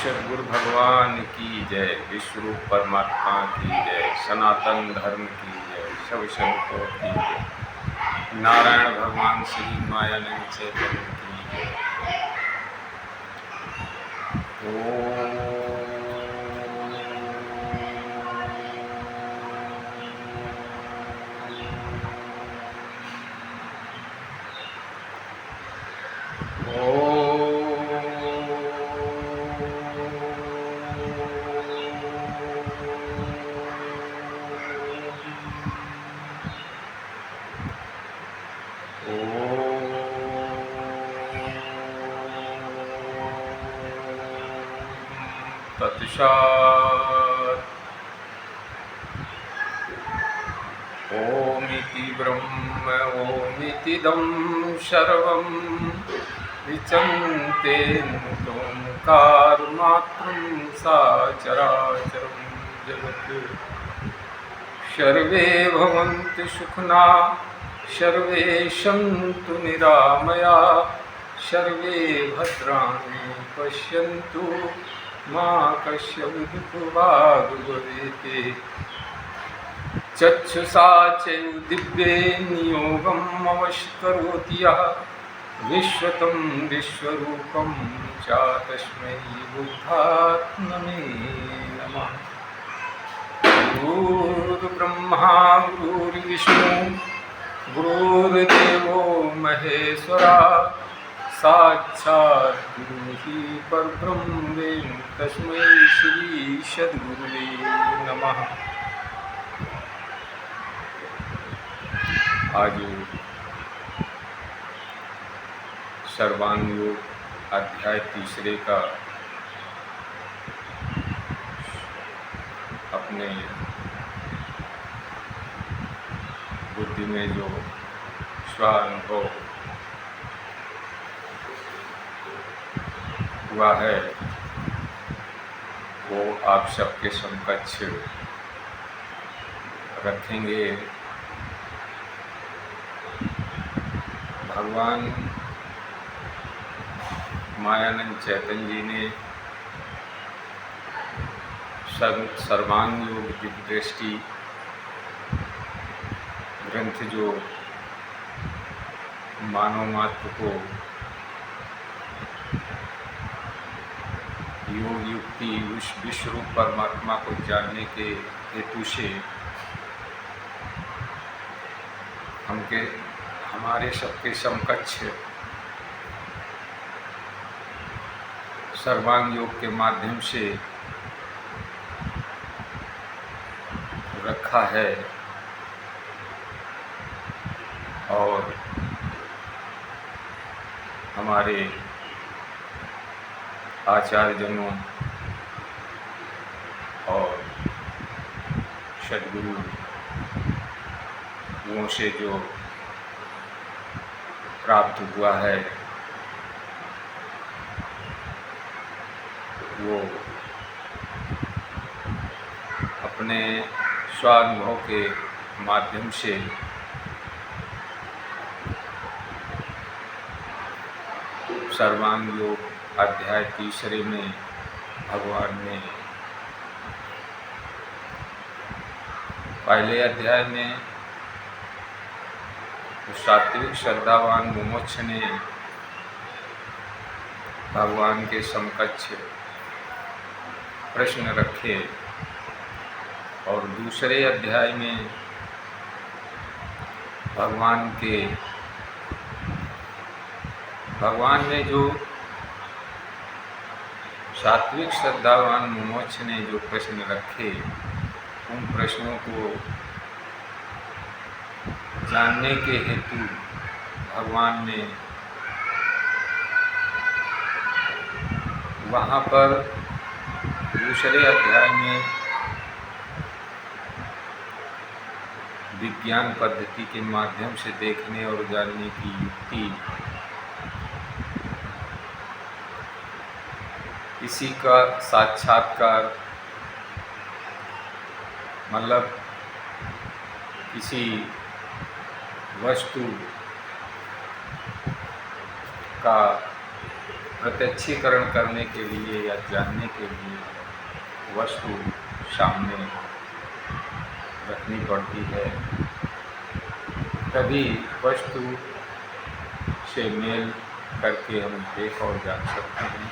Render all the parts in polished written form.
सदगुरु भगवान की जय, विश्व रूप परमात्मा की जय, सनातन धर्म की जय, सब संतों की जय, नारायण भगवान श्री मायानंद चैतन्य की जय। तत्सत् ओमिति ब्रह्म ओमितिदं सर्वं विचन्तेऽन्तोऽंकारमात्रं साचराचरं जगत्। सर्वे भवन्तु सुखिना सर्वे सन्तु निरामया सर्वे भद्राणि पश्यन्तु मा कश्चित् दुःखभाग् भवेत्। चक्षुषा चैव दिव्येन योगम् अवश्यकरोति यः विश्वतं विश्वरूपं च तस्मै बुद्धात्मने नमः। गुरुर्ब्रह्मा गुरुर्विष्णु गुरुर्देवो महेश्वरा साक्षात् गुरुः परब्रह्म तस्मै श्री सद्गुरुवे नमः। आज सर्वांग योग अध्याय तीसरे का अपने बुद्धि में जो स्वानुभव हुआ है वो आप सबके समकक्ष रखेंगे। भगवान मायानंद चैतन्य जी ने सर्वांग योग दिव्य दृष्टि ग्रंथ जो मानव मात्र को योग युक्ति उस विश्व रूप परमात्मा को जानने के हेतु से हमारे सबके समकक्ष सर्वांग योग के माध्यम से रखा है और हमारे आचार्यजनों और सद्गुरुओं से जो प्राप्त हुआ है वो अपने स्वानुभव के माध्यम से सर्वांग योग अध्याय तीसरे में भगवान ने पहले अध्याय में सात्विक श्रद्धावान मुमुक्ष ने भगवान के समकक्ष प्रश्न रखे और दूसरे अध्याय में भगवान ने जो सात्विक श्रद्धावान मुमुक्ष ने जो प्रश्न रखे उन प्रश्नों को जानने के हेतु भगवान ने वहाँ पर दूसरे अध्याय में विज्ञान पद्धति के माध्यम से देखने और जानने की युक्ति इसी का साक्षात्कार मतलब किसी वस्तु का प्रत्यक्षीकरण करने के लिए या जानने के लिए वस्तु सामने रखनी पड़ती है, तभी वस्तु से मेल करके हम देख और जान सकते हैं।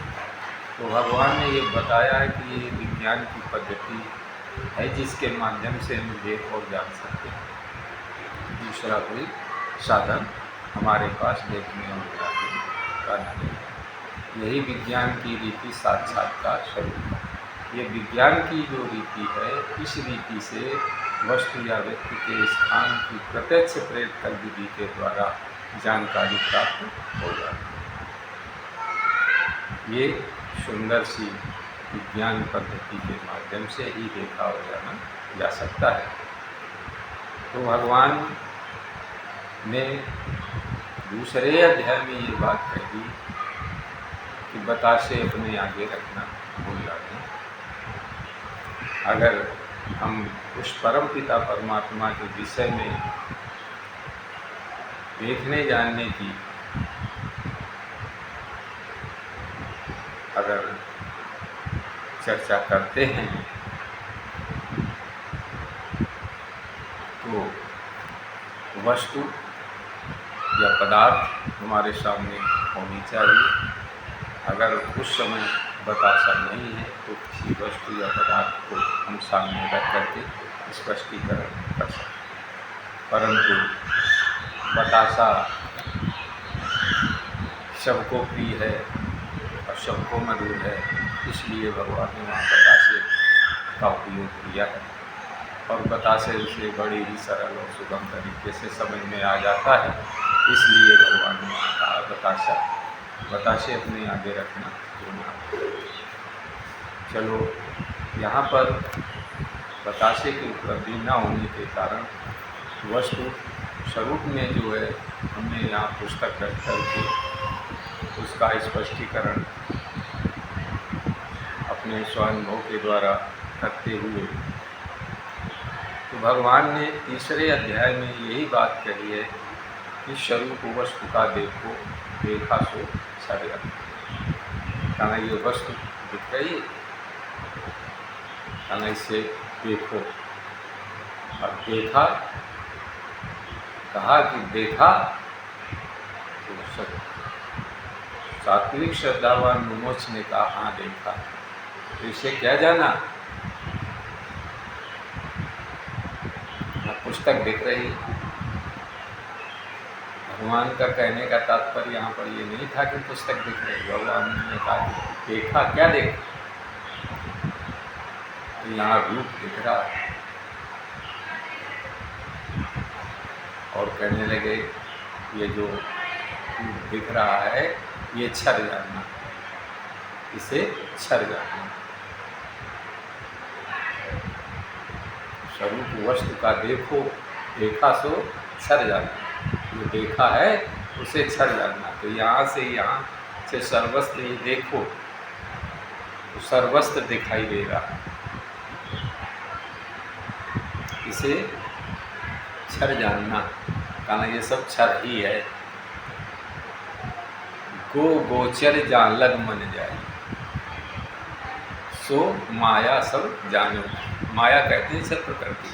तो भगवान ने ये बताया है कि ये विज्ञान की पद्धति है जिसके माध्यम से हम देख और जान सकते हैं। दूसरा कोई साधन हमारे पास देखने और जानने का नहीं है। यही विज्ञान की रीति साक्षात्कार स्वरूप है। ये विज्ञान की जो रीति है, इस रीति से वस्तु या व्यक्ति के स्थान की प्रत्यक्ष प्रेरक विधि के द्वारा जानकारी प्राप्त हो जाती है। ये सुंदर सी विज्ञान पद्धति के माध्यम से ही देखा और जाना जा सकता है। तो भगवान ने दूसरे अध्याय में ये बात कही कि बतासे अपने आगे रखना भूल जाते हैं। अगर हम उस परम पिता परमात्मा के विषय में देखने जानने की अगर चर्चा करते हैं तो वस्तु या पदार्थ हमारे सामने होनी चाहिए। अगर उस समय बतासा नहीं है तो किसी वस्तु या पदार्थ को हम सामने रख करके स्पष्टीकरण कर सकते। परंतु बतासा सबको प्रिय है और सबको मधुर है, इसलिए भगवान ने वहाँ बतासे का उपयोग किया है। और बतासे उसे बड़ी ही सरल और सुगम तरीके से समझ में आ जाता है, इसलिए भगवान ने वहाँ कहा बतासे अपने आगे रखना चुना। चलो, यहाँ पर बतासे की उपलब्धि न होने के कारण वस्तु स्वरूप में जो है हमने यहाँ पुस्तक रख करके उसका स्पष्टीकरण अपने स्वानुभव के द्वारा करते हुए, तो भगवान ने तीसरे अध्याय में यही बात कही है कि स्वरूप वस्तु का देखो, देखा सो सर्या। कहना ये वस्तु दिख रही है, कहना इसे देखो। और देखा, कहा कि देखा तो सब सात्विक श्रद्धावान मुमोक्ष ने कहा हाँ देखा। तो इसे क्या जाना? पुस्तक दिख रही। भगवान का कहने का तात्पर्य यहाँ पर ये नहीं था कि पुस्तक दिख रही। भगवान ने कहा देखा, क्या देखा? तो यहाँ रूप दिख रहा है। और कहने लगे ये जो रूप दिख रहा है ये छर जानना, इसे छर जानना। स्वरूप वस्तु का देखो, देखा सो छर जानना। जो देखा है उसे छर जानना। तो यहाँ से सर्वस्त्र ही देखो तो सर्वस्त्र दिखाई देगा, इसे छर जानना। कहना ये सब छर ही है। गो गोचर जान लग मन जाए, सो माया सब जानो। माया कहते हैं सब प्रकृति।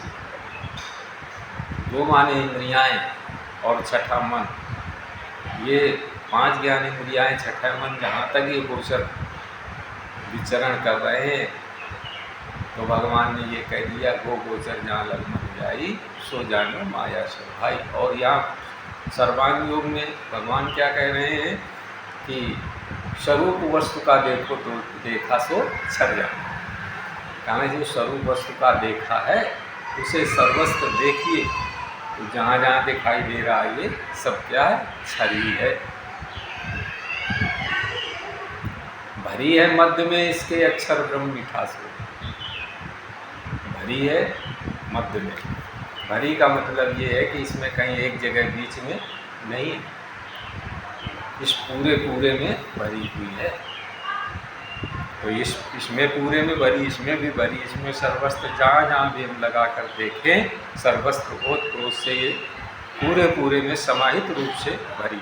दो माने इंद्रियाएं और छठा मन, ये पांच ज्ञान इंद्रियाएं, छठा मन, जहाँ तक ये गोचर विचरण कर रहे हैं तो भगवान ने ये कह दिया गो गोचर जहाँ लग मन जाई, सो जानो माया सब भाई। और यहाँ सर्वांग योग में भगवान क्या कह रहे हैं कि स्वरूप वस्तु का देखो तो देखा सो छर जाना। कहना जो स्वरूप वस्तु का देखा है उसे सर्वस्त्र देखिए, तो जहाँ जहाँ दिखाई दे रहा है ये सब क्या है? छर ही है। भरी है मध्य में इसके अक्षर ब्रह्म मिठास हो। भरी है मध्य में। भरी का मतलब ये है कि इसमें कहीं एक जगह बीच में नहीं, इस पूरे में भरी हुई है। तो इसमें पूरे में भरी, इसमें भी भरी, इसमें सर्वस्त्र जहाँ जहाँ भी हम लगा कर देखें सर्वस्त्र ओत प्रोत से ये पूरे में समाहित रूप से भरी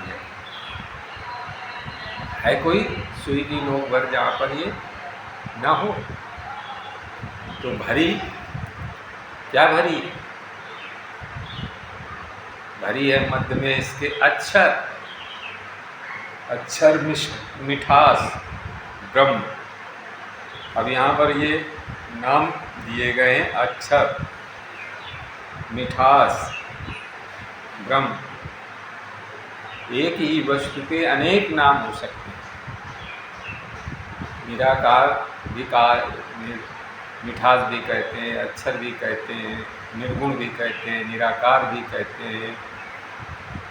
है। कोई सुई की नोक भर जहाँ पर ये ना हो। तो भरी, क्या भरी? भरी है मध्य में इसके अक्षर, अक्षर मिठास ब्रह्म। अब यहाँ पर ये नाम दिए गए हैं अक्षर, मिठास, ब्रह्म। एक ही वस्तु के अनेक नाम हो सकते हैं। निराकार भी मिठास भी कहते हैं, अक्षर भी कहते हैं, निर्गुण भी कहते हैं, निराकार भी कहते हैं,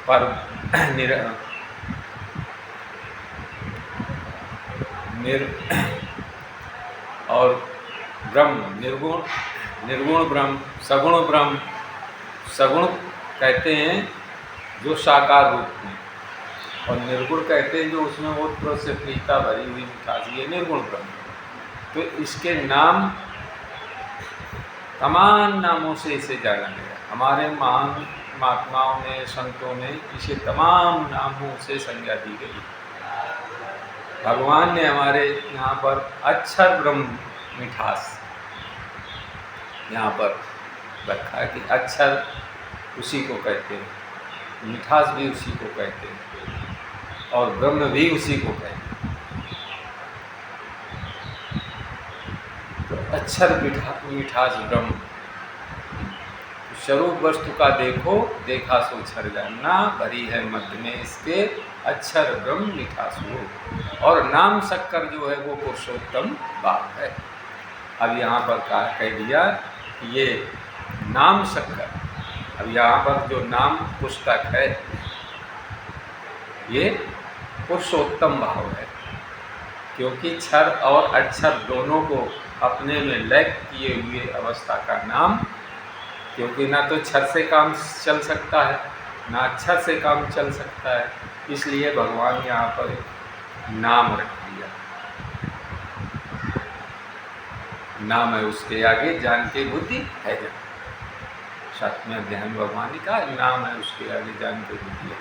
पर और ब्रह्म, निर्गुण ब्रह्म, सगुण ब्रह्म। सगुण कहते हैं जो साकार रूप में, और निर्गुण कहते हैं जो उसमें वो से प्रीता भरी हुई मिठास, ये निर्गुण ब्रह्म। तो इसके नाम तमाम नामों से इसे जाना गया। हमारे महान महात्माओं ने, संतों ने इसे तमाम नामों से संज्ञा दी गई। भगवान ने हमारे यहाँ पर अक्षर ब्रह्म मिठास यहाँ पर रखा है कि अक्षर उसी को कहते हैं, मिठास भी उसी को कहते हैं, और ब्रह्म भी उसी को कहते हैं। तो अक्षर मिठास ब्रह्म। स्वरूप वस्तु का देखो, देखा सो छर जानना, भरी है मध्य में इसके अक्षर ब्रह्म मिठास हो। और नाम शक्कर जो है वो पुरुषोत्तम बात है। अब यहाँ पर कह दिया कि ये नाम शक्कर। अब यहाँ पर जो नाम पुस्तक है ये पुरुषोत्तम भाव है, क्योंकि क्षर और अक्षर दोनों को अपने में लय किए हुए अवस्था का नाम, क्योंकि ना तो क्षर से काम चल सकता है ना अक्षर से काम चल सकता है, इसलिए भगवान यहाँ पर नाम रख दिया। नाम है उसके आगे जान के बुद्धि है जब। 7वें अध्याय में भगवान ने कहा नाम है उसके आगे जान के बुद्धि है।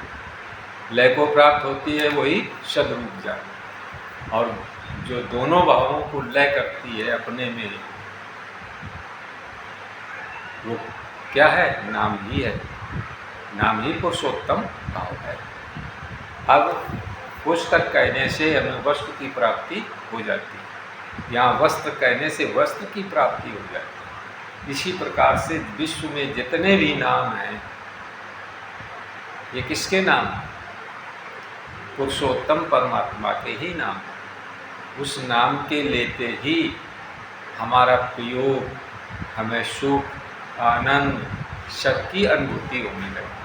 लय को प्राप्त होती है वही सद्रूप जान, और जो दोनों भावों को लय करती है अपने में, वो क्या है? नाम ही है। नाम ही पुरुषोत्तम भाव है। अब पुस्तक कहने से हमें वस्तु की प्राप्ति हो जाती है, यहाँ वस्त्र कहने से वस्त्र की प्राप्ति हो जाती है। इसी प्रकार से विश्व में जितने भी नाम हैं, ये किसके नाम? पुरुषोत्तम परमात्मा के ही नाम। उस नाम के लेते ही हमारा प्रयोग, हमें सुख, आनंद, शक्ति की अनुभूति होने लगी।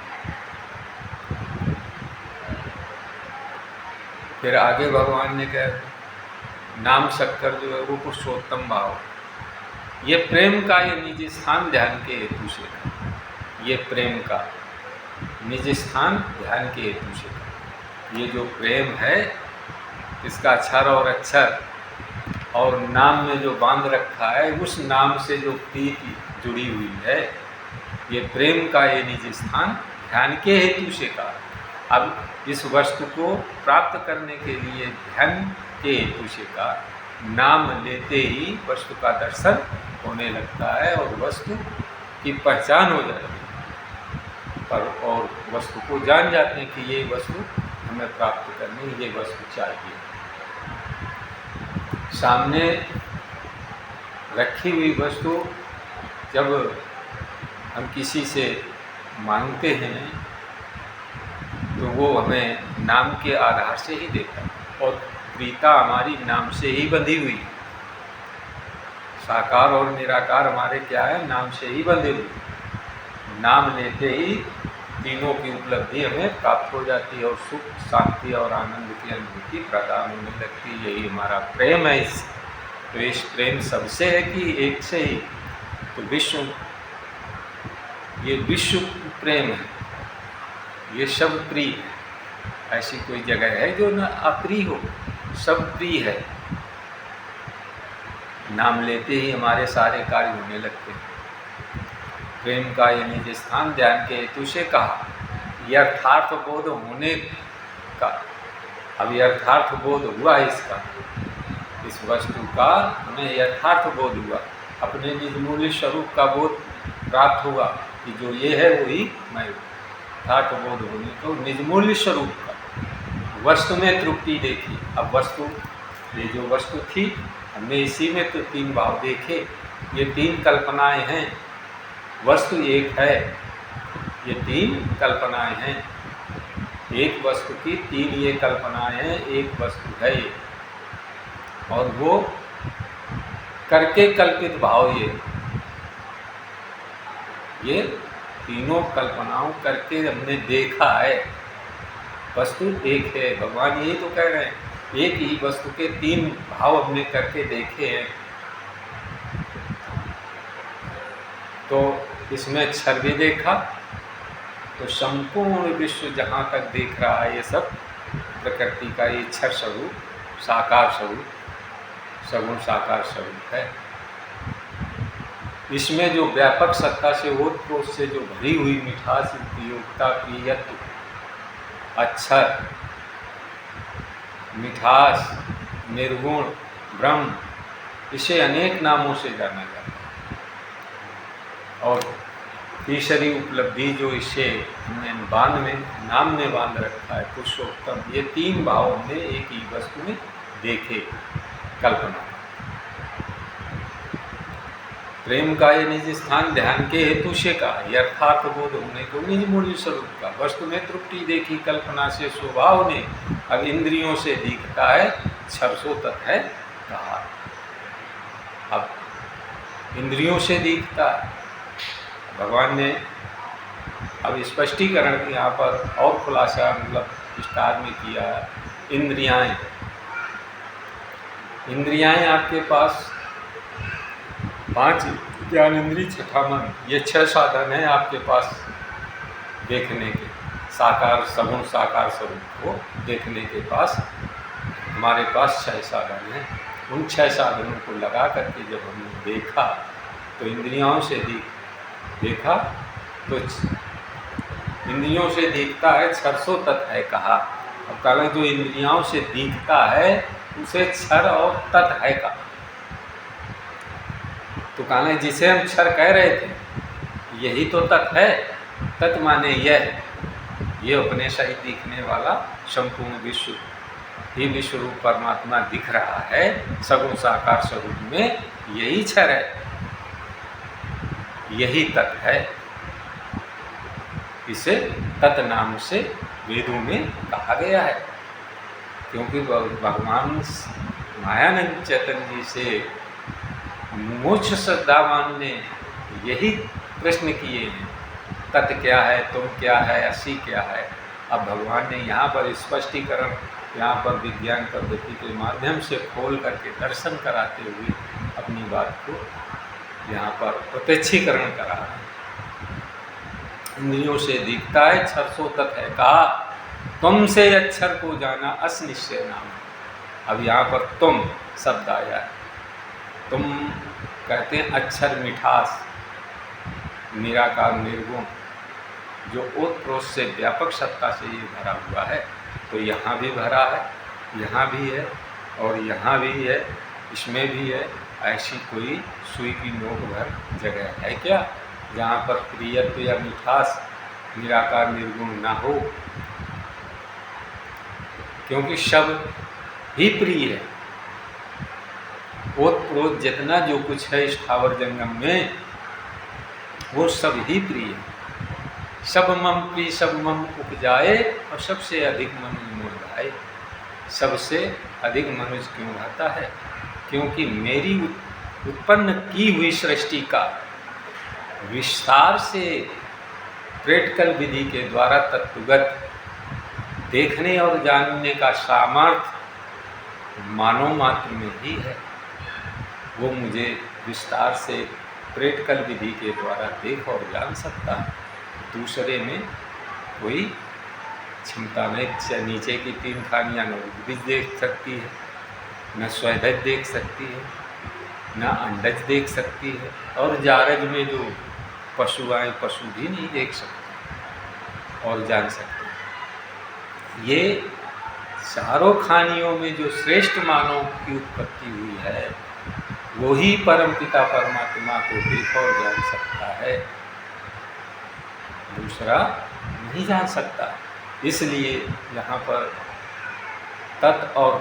फिर आगे भगवान ने कहा नाम शक्कर जो है वो पुरुषोत्तम भाव। ये प्रेम का ये निज स्थान ध्यान के हेतु से, ये प्रेम का निज स्थान ध्यान के हेतु से, ये जो प्रेम है इसका क्षर और अक्षर और नाम में जो बांध रखा है, उस नाम से जो प्रीति जुड़ी हुई है, ये प्रेम का ये निज स्थान ध्यान के हेतु से कहा। अब इस वस्तु को प्राप्त करने के लिए ध्यान के हेतु से कहा। नाम लेते ही वस्तु का दर्शन होने लगता है और वस्तु की पहचान हो जाती है, पर और वस्तु को जान जाते हैं कि ये वस्तु हमें प्राप्त करनी, ये वस्तु चाहिए। सामने रखी हुई वस्तु जब हम किसी से मांगते हैं तो वो हमें नाम के आधार से ही देता है, और प्रीता हमारी नाम से ही बंधी हुई। साकार और निराकार हमारे क्या है? नाम से ही बंधे हुए। नाम लेते ही तीनों की उपलब्धि हमें प्राप्त हो जाती है और सुख, शांति और आनंद की अनुभूति प्रदान होने लगती है। यही हमारा प्रेम है। तो इस प्रेम सबसे है कि एक से ही? तो विश्व, ये विश्व प्रेम है, ये सब प्रिय है। ऐसी कोई जगह है जो न अप्रिय हो? सब प्रिय है। नाम लेते ही हमारे सारे कार्य होने लगते हैं। प्रेम का ये निज स्थान ध्यान के हेतु से कहा, यथार्थ बोध होने का अब यथार्थ बोध हुआ इसका, इस वस्तु का हमें यथार्थ बोध हुआ, अपने निज मूल्य स्वरूप का बोध प्राप्त हुआ कि जो ये है वही मैं। यथार्थ बोध होने को निज मूल्य स्वरूप का, वस्तु में त्रुटि देखी। अब वस्तु, ये जो वस्तु थी, हमने इसी में तो तीन भाव देखे। ये तीन कल्पनाएं हैं, वस्तु एक है, ये तीन कल्पनाएं हैं। एक वस्तु की तीन ये कल्पनाएं हैं, एक वस्तु है ये, और वो करके कल्पित भाव ये तीनों कल्पनाओं करके हमने देखा है। वस्तु एक है, भगवान यही तो कह रहे हैं, एक ही वस्तु के तीन भाव हमने करके देखे हैं। तो इसमें क्षर भी देखा, तो संपूर्ण विश्व जहाँ तक देख रहा है ये सब प्रकृति का ये क्षर स्वरूप, साकार स्वरूप, सगुण साकार स्वरूप है। इसमें जो व्यापक सत्ता से ओतप्रोत से जो भरी हुई मिठास, उपयोगिता, प्रियत्व, अक्षर, मिठास, निर्गुण, ब्रह्म, इसे अनेक नामों से जाना जाता है। और तीसरी उपलब्धि जो इसे हमने नाम में बांध रखा है, पुरुषोत्तम, ये तीन भाव हमने एक ही वस्तु में देखे, कल्पना। प्रेम का ये निज स्थान ध्यान के हेतु से का, यथार्थ बोध होने को निज मूल्य स्वरूप का, वस्तु में त्रुटि देखी कल्पना से स्वभाव ने, अब इंद्रियों से दिखता है, क्षरसो तत् है कहा। अब इंद्रियों से दिखता है, भगवान ने अब स्पष्टीकरण यहाँ पर और खुलासा मतलब विस्तार में किया। इंद्रियाएं आपके पास पांच ज्ञान इंद्रिय, छठा मन, ये 6 साधन हैं आपके पास देखने के, साकार सगुण साकार स्वरूप को देखने के पास हमारे पास 6 साधन हैं। उन 6 साधनों को लगा करके जब हमने देखा तो इंद्रियों से देखा तो इंद्रियों से दिखता है, क्षरसो तत् है कहा। अब कहला जो इंद्रियों से दिखता है उसे क्षर और तत् है कहा। तो कहना जिसे हम क्षर कह रहे थे यही तो तत् है। तत् माने ये अपने सही दिखने वाला संपूर्ण विश्व ही विश्व रूप परमात्मा दिख रहा है सगुण साकार स्वरूप में, यही क्षर है, यही तत् है। इसे तत् नाम से वेदों में कहा गया है, क्योंकि भगवान मायानंद चैतन्य जी से मोक्ष श्रद्धावान ने यही प्रश्न किए हैं, तत् क्या है, तुम क्या है, असी क्या है। अब भगवान ने यहाँ पर स्पष्टीकरण, यहाँ पर विज्ञान पद्धति के माध्यम से खोल करके दर्शन कराते हुए अपनी बात को यहाँ पर प्रत्यक्षीकरण करा है। इंद्रियों से दिखता है, क्षरसो तत् है कहा। तुमसे अक्षर को जाना अस निश्चय नाम। अब यहाँ पर तुम शब्द आया है। तुम कहते हैं अक्षर, मिठास, निराकार, निर्गुण, जो ओतप्रोत से व्यापक सत्ता से ये भरा हुआ है। तो यहाँ भी भरा है, यहाँ भी है और यहाँ भी है, इसमें भी है। ऐसी कोई सुई की नोक भर जगह है क्या जहाँ पर प्रियत्व या मिठास, निराकार, निर्गुण ना हो? क्योंकि सब ही प्रिय है। ओतप्रोत जितना जो कुछ है इस स्थावर जंगम में वो सब ही प्रिय है। सब मम प्रिय सब मम उपजाए और सबसे अधिक मनुज मोह भाए। सबसे अधिक मनुज क्यों रहता है? क्योंकि मेरी उत्पन्न की हुई सृष्टि का विस्तार से प्रैक्टिकल विधि के द्वारा तत्वगत देखने और जानने का सामर्थ्य मानव मात्र में ही है। वो मुझे विस्तार से प्रैक्टिकल विधि के द्वारा देख और जान सकता है। दूसरे में कोई क्षमता नहीं। नीचे की 3 खानियाँ न भी देख सकती है, न स्वैधज देख सकती है, न अंडज देख सकती है, और जारज में जो पशु आए पशु भी नहीं देख सकते और जान सकते। ये चारों खानियों में जो श्रेष्ठ मानव की उत्पत्ति हुई है वो ही परमपिता परमात्मा को देख और जान सकता है, दूसरा नहीं जान सकता। इसलिए यहाँ पर तत् और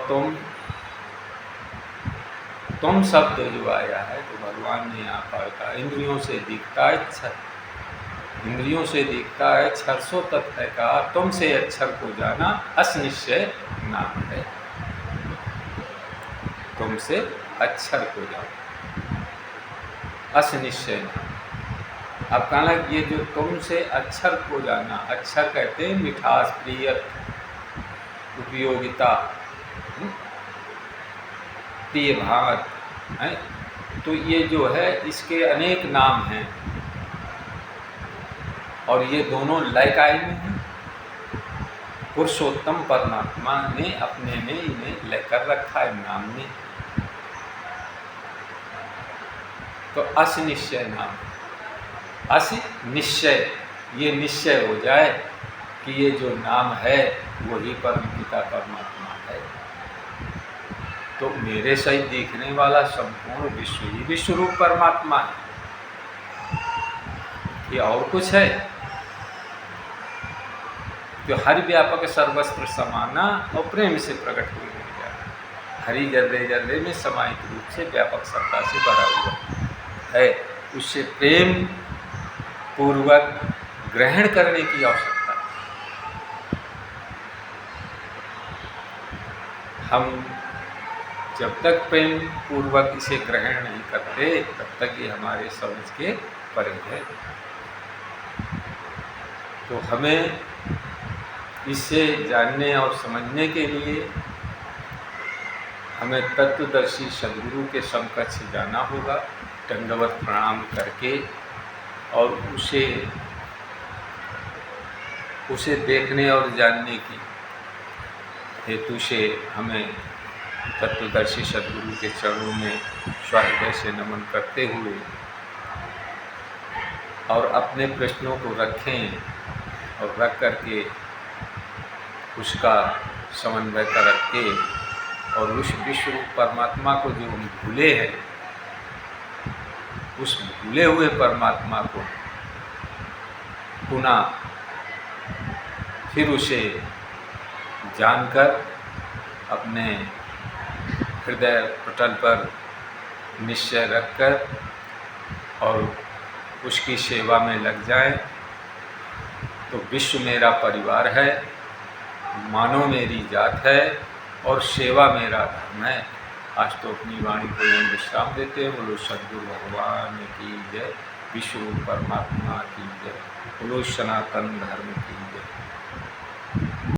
तुम शब्द जो आया है तो भगवान ने यहाँ पर कहा इंद्रियों से दिखता है अक्षर, इंद्रियों से दिखता है अक्षर तत्व का, तुमसे अक्षर को जाना असनिश्चय नाम है। तुमसे अक्षर को जाना असनिश्चय नाम। अब कहना ये जो तुमसे अक्षर को जाना, अक्षर कहते हैं मिठास, प्रियत, उपयोगिता, प्रिय भाग है। तो ये जो है इसके अनेक नाम हैं और ये दोनों लयकाई में हैं। पुरुषोत्तम परमात्मा ने अपने में इन्हें लेकर रखा है नाम में। तो अस निश्चय नाम, अस निश्चय, ये निश्चय हो जाए कि ये जो नाम है वही परमपिता परमात्मा है। तो मेरे सहित देखने वाला संपूर्ण विश्व ही विश्व रूप परमात्मा है, ये और कुछ है। जो हरि व्यापक सर्वस्त्र समाना और प्रेम से प्रकट हुए नहीं जाता, हरि जर्रे जर्रे में समाहित रूप से व्यापक सत्ता से भरा हुआ है, उससे प्रेम पूर्वक ग्रहण करने की आवश्यकता है। हम जब तक प्रेम पूर्वक इसे ग्रहण नहीं करते तब तक ये हमारे समझ के परे है। तो हमें इसे जानने और समझने के लिए हमें तत्वदर्शी सद्गुरु के समकक्ष जाना होगा, दंडवत प्रणाम करके, और उसे देखने और जानने की हेतु से हमें तत्वदर्शी सद्गुरु के चरणों में स्वाहृदय से नमन करते हुए और अपने प्रश्नों को रखें और रख करके उसका समन्वय कर के और उस विश्व रूप परमात्मा को जो हम भूले हैं, उस भूले हुए परमात्मा को पुनः फिर उसे जानकर अपने हृदय पटल पर निश्चय रखकर और उसकी सेवा में लग जाएं। तो विश्व मेरा परिवार है, मानव मेरी जात है और सेवा मेरा धर्म है। आज तो अपनी वाणी को यहीं विश्राम देते हैं। बोलो सद्गुरु भगवान की जय, विश्व परमात्मा की जय, बोलो सनातन धर्म की जय।